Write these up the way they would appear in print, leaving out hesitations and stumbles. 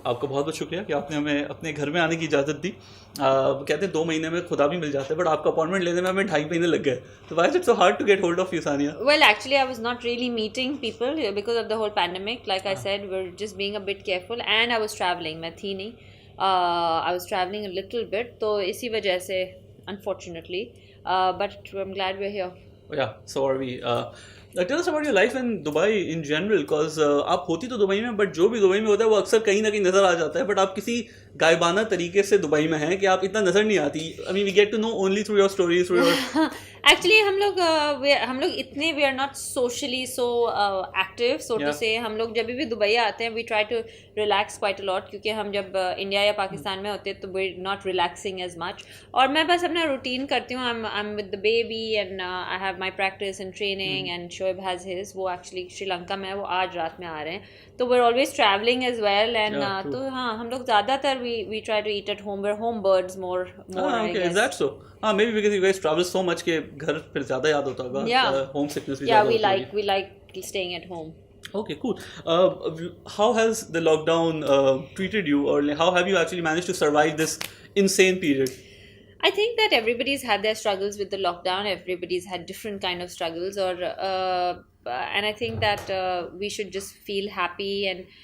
आपका बहुत बहुत शुक्रिया कि आपने हमें अपने घर में आने की इजाज़त दी। कहते हैं 2 महीने में खुदा भी मिल जाता है, बट आपका अपॉइंटमेंट लेने में हमें 2.5 महीने लग गए। तो why is it so hard to get hold of you, Sania? Well, actually, I was not really meeting people because of the whole pandemic. Like I said, we're just being a bit careful, and I was traveling. मैं थी नहीं. I was traveling a little bit, तो इसी वजह से, unfortunately. But I'm glad we're here. Yeah, so are we. Tell us about your life in Dubai in general, because आप होती तो दुबई में, बट जो भी दुबई में होता है वो अक्सर कहीं ना कहीं नज़र आ जाता है, बट आप किसी गायबाना तरीके से दुबई में हैं कि आप इतना नज़र नहीं आती. I mean we get to know only through your stories, through your. Actually हम लोग इतने we are not socially so active so to say. हम लोग जब भी दुबई आते हैं we try to relax quite a lot, क्योंकि हम जब इंडिया या पाकिस्तान में होते हैं तो we not relaxing as much. और मैं बस अपना रूटीन करती हूँ. I am with the baby and I have my practice and training and Shoaib has his. वो एक्चुअली श्रीलंका में है, वो आज रात में आ रहे हैं. तो we are always travelling as well. And तो हाँ, हम लोग ज़्यादातर we try to eat at home. We are home birds more. Okay, is that so? Maybe because you guys travel so much कि घर फिर ज़्यादा याद होता होगा. Yeah. Homesickness भी Yeah, ज़्यादा होती we like staying at home. Okay, cool. How has the lockdown treated you, or like, how have you actually managed to survive this insane period? I think that everybody's had their struggles with the lockdown. Everybody's had different kind of struggles, or and I think that we should just feel happy and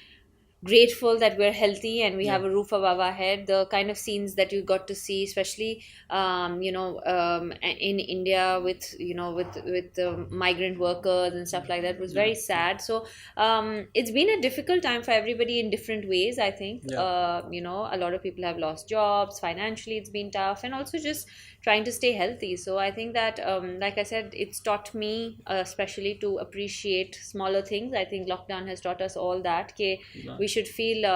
grateful that we're healthy and we have a roof above our head. The kind of scenes that you got to see, especially in India with the migrant workers and stuff like that, was very sad. So it's been a difficult time for everybody in different ways, I think. A lot of people have lost jobs. Financially it's been tough, and also just trying to stay healthy. So I think that like I said, it's taught me especially to appreciate smaller things. I think lockdown has taught us all that we should feel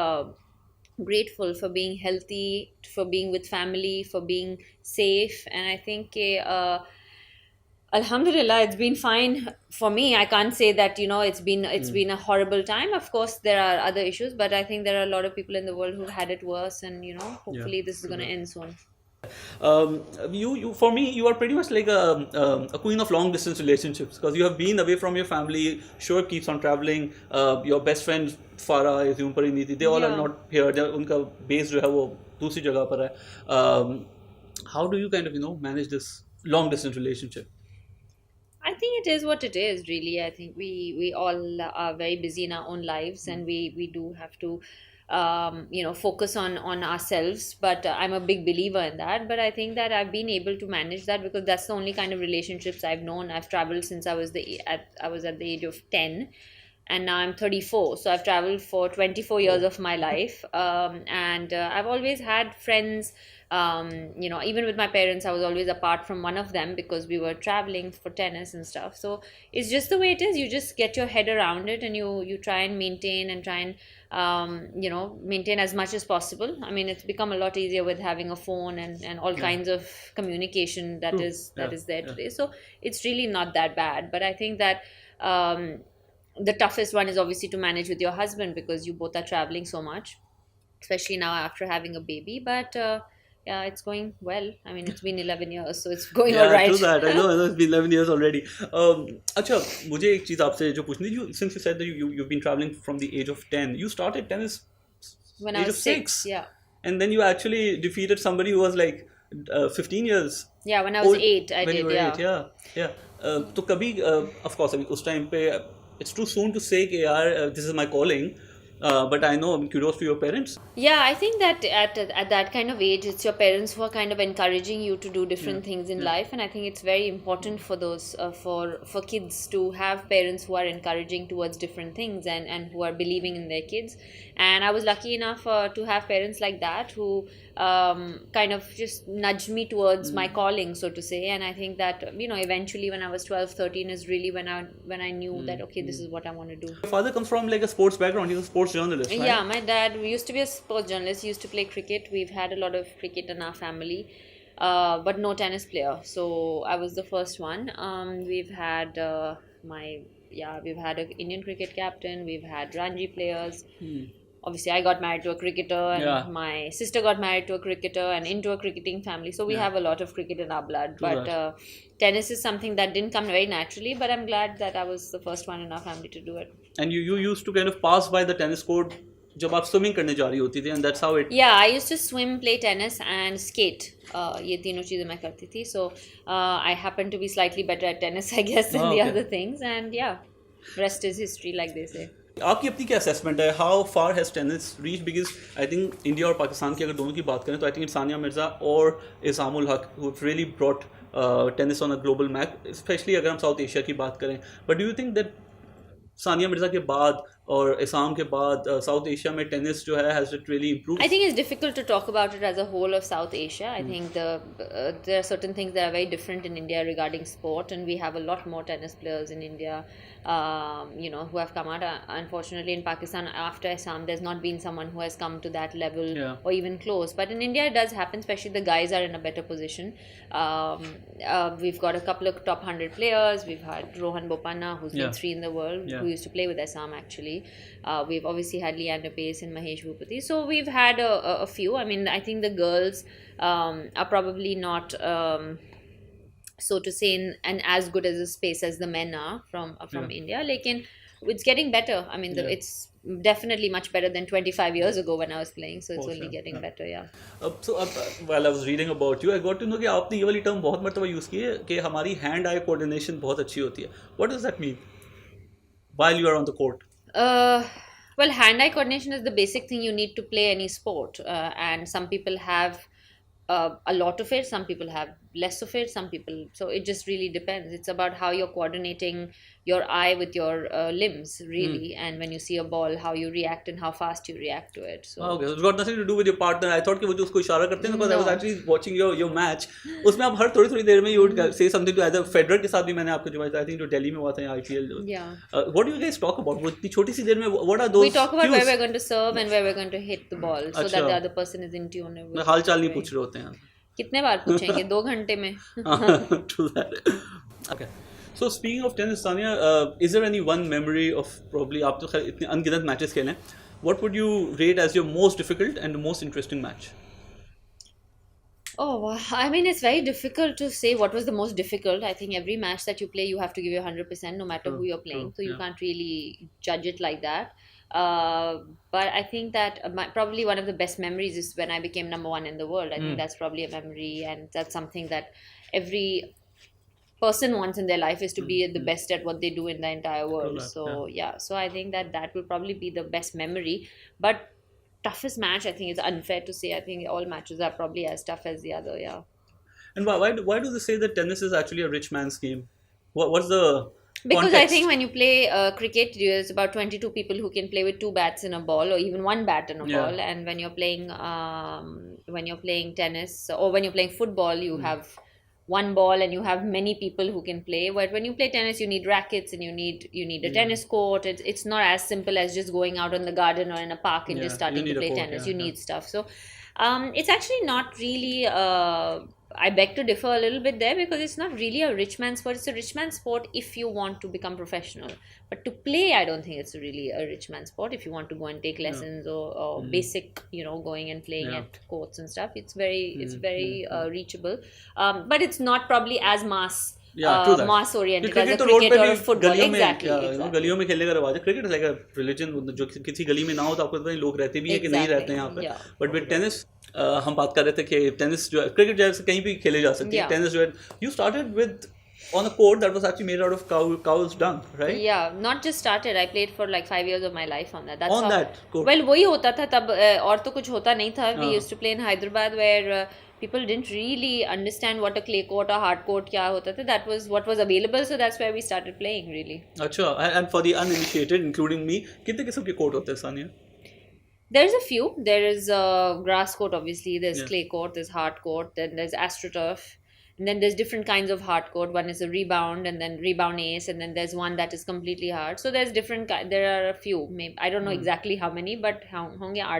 grateful for being healthy, for being with family, for being safe. And I think Alhamdulillah, it's been fine for me. I can't say that it's been a horrible time. Of course there are other issues, but I think there are a lot of people in the world who've had it worse, and hopefully this is going to end soon. You for me, you are pretty much like a queen of long distance relationships, because you have been away from your family. Sure, keeps on traveling. Your best friend Farah, Izum Pariniti, they all are not here. उनका base जो है वो दूसरी जगह पर है. How do you kind of manage this long distance relationship? I think it is what it is, really. I think we all are very busy in our own lives, and we do have to focus on ourselves. But I'm a big believer in that. But I think that I've been able to manage that because that's the only kind of relationships I've known. I've traveled since I was at the age of 10, and now I'm 34. So I've traveled for 24 years of my life, and I've always had friends. Even with my parents, I was always apart from one of them because we were traveling for tennis and stuff. So it's just the way it is. You just get your head around it, and you try and maintain maintain as much as possible. I mean, it's become a lot easier with having a phone and all kinds of communication that is there today. So it's really not that bad. But I think that the toughest one is obviously to manage with your husband, because you both are traveling so much, especially now after having a baby. But yeah, it's going well. I mean, it's been 11 years, so it's going all right. Yeah, true that. I know it's been 11 years already. अच्छा, मुझे एक चीज़ आपसे जो पूछनी थी, since you said that you've been traveling from the age of 10, you started tennis when I was 6. Yeah. And then you actually defeated somebody who was like 15 years. Yeah, when I was 8, I did. Yeah. तो कभी of course अभी उस time पे it's too soon to say कि यार this is my calling. But I know, I'm curious to your parents. Yeah, I think that at that kind of age, it's your parents who are kind of encouraging you to do different things in life, and I think it's very important for those for kids to have parents who are encouraging towards different things and who are believing in their kids. And I was lucky enough to have parents like that who kind of just nudged me towards my calling, so to say. And I think that eventually when I was 12, 13 is really when I knew that okay, this is what I want to do. Your father comes from like a sports background. He's a sports journalist, right? Yeah, my dad used to be a sports journalist. He used to play cricket. We've had a lot of cricket in our family, but no tennis player. So I was the first one. We've had we've had an Indian cricket captain. We've had Ranji players. Obviously, I got married to a cricketer, and my sister got married to a cricketer, and into a cricketing family. So we have a lot of cricket in our blood. But tennis is something that didn't come very naturally. But I'm glad that I was the first one in our family to do it. And you used to kind of pass by the tennis court जब आप swimming करने जा रही होती थी, and that's how it. Yeah, I used to swim, play tennis, and skate. ये तीनों चीज़ें मैं करती थी. So I happen to be slightly better at tennis, I guess, than the Okay. other things. And yeah, rest is history, like they say. आपकी अपनी क्या assessment है, how far has tennis reach? Because I think India और पाकिस्तान की अगर दोनों की बात करें तो आई थिंक सानिया मिर्ज़ा और इसामुल हक who really brought tennis on a global map, specially अगर हम साउथ एशिया की बात करें. But do you think that Sania Mirza के बाद और इसाम के बाद साउथ एशिया में टेनिस जो है has it really improved? I think it's difficult to talk about it as a whole of South Asia. I think there are certain things that are very different in India regarding sport, and we have a lot more tennis players in India, who have come out. Unfortunately, in Pakistan, after Assam, there's not been someone who has come to that level or even close. But in India, it does happen, especially the guys are in a better position. We've got a couple of top 100 players. We've had Rohan Bopanna, who's been 3 in the world, who used to play with Assam actually. We've obviously had Leander Pace and Mahesh Bhupati. So we've had a few. I mean, I think the girls are probably not, so to say, in as good as a space as the men are from India. Lekin it's getting better. I mean, it's definitely much better than 25 years ago when I was playing. So it's only getting better, yeah. While I was reading about you, I got to know कि आपने ये वाली term बहुत मरतबा use की है कि हमारी हैंड आई कोऑर्डिनेशन बहुत अच्छी होती है. What does that mean while you are on the court? Well, hand-eye coordination is the basic thing you need to play any sport, and some people have a lot of it, some people have less of it, some people, so it just really depends. It's about how you're coordinating your eye with your limbs, really, and when you see a ball, how you react and how fast you react to it. So Okay, so it's got nothing to do with your partner. I thought कि वो जो उसको इशारा करते हैं, because I was actually watching your match. उसमें आप हर थोड़ी देर में you would say something to either Federer के साथ भी मैंने आपको जो I think जो दिल्ली में हुआ था IPL. Yeah. What do you guys talk about? वो इतनी छोटी सी देर में what are those? We talk about cues? where we're going to serve and where we're going to hit the ball, so that the other person is in tune. मैं हाल चाल नहीं पूछ रहे होते हैं. कितने बार पूछेंगे? 2 घंटे में. True that. Okay. So speaking of tennis, Sania, is there any one memory of probably आप तो खैर इतने अनगिनत मैचेस खेले, what would you rate as your most difficult and most interesting match? Oh, I mean, it's very difficult to say what was the most difficult. I think every match that you play, you have to give your 100%, no matter who you're playing. So you can't really judge it like that. But I think that probably one of the best memories is when I became #1 in the world. I think that's probably a memory, and that's something that every person wants in their life, is to be the best at what they do in the entire world. So yeah, so I think that will probably be the best memory. But toughest match, I think it's unfair to say. I think all matches are probably as tough as the other. Yeah. And why do they say that tennis is actually a rich man's game? What's the Because context? I think when you play cricket, there's about 22 people who can play with 2 bats in a ball, or even 1 bat in a ball. And when you're playing tennis, or when you're playing football, you have 1 ball and you have many people who can play. But when you play tennis, you need rackets and you need a tennis court. It's not as simple as just going out in the garden or in a park and just starting to play tennis. You need stuff. So it's actually not really. I beg to differ a little bit there, because it's not really a rich man's sport. It's a rich man's sport if you want to become professional. But to play, I don't think it's really a rich man's sport. If you want to go and take lessons or basic, going and playing at courts and stuff, it's very reachable. But it's not probably as mass oriented as a cricket or a football. Exactly. गलियों में खेलने का रिवाज है. Cricket is like a religion. जो किसी गली में ना हो तो आपको पता नहीं लोग रहते भी है कि नहीं रहते हैं यहाँ पे. But with tennis, हम बात कर रहे थे कि टेनिस जो है, क्रिकेट जैसे कहीं भी खेले जा सकती है. टेनिस जो है, you started with on a court that was actually made out of cow's dung, right? Yeah, not just started. I played for like 5 years of my life on that. That court. Well, वही होता था तब, और तो कुछ होता नहीं था. We used to play in Hyderabad, where people didn't really understand what a clay court or hard court क्या होता था. That was what was available, so that's where we started playing, really. अच्छा, and for the uninitiated, including me, कितने किस्म के court होते हैं Sania? There's a few. There is grass court, obviously. There's clay court. There's hard court. Then there's AstroTurf. And then there's different kinds of hard court. One is a rebound, and then rebound ace, and then there's one that is completely hard. So there's different. There are a few. Maybe I don't know exactly how many, but होंगे 8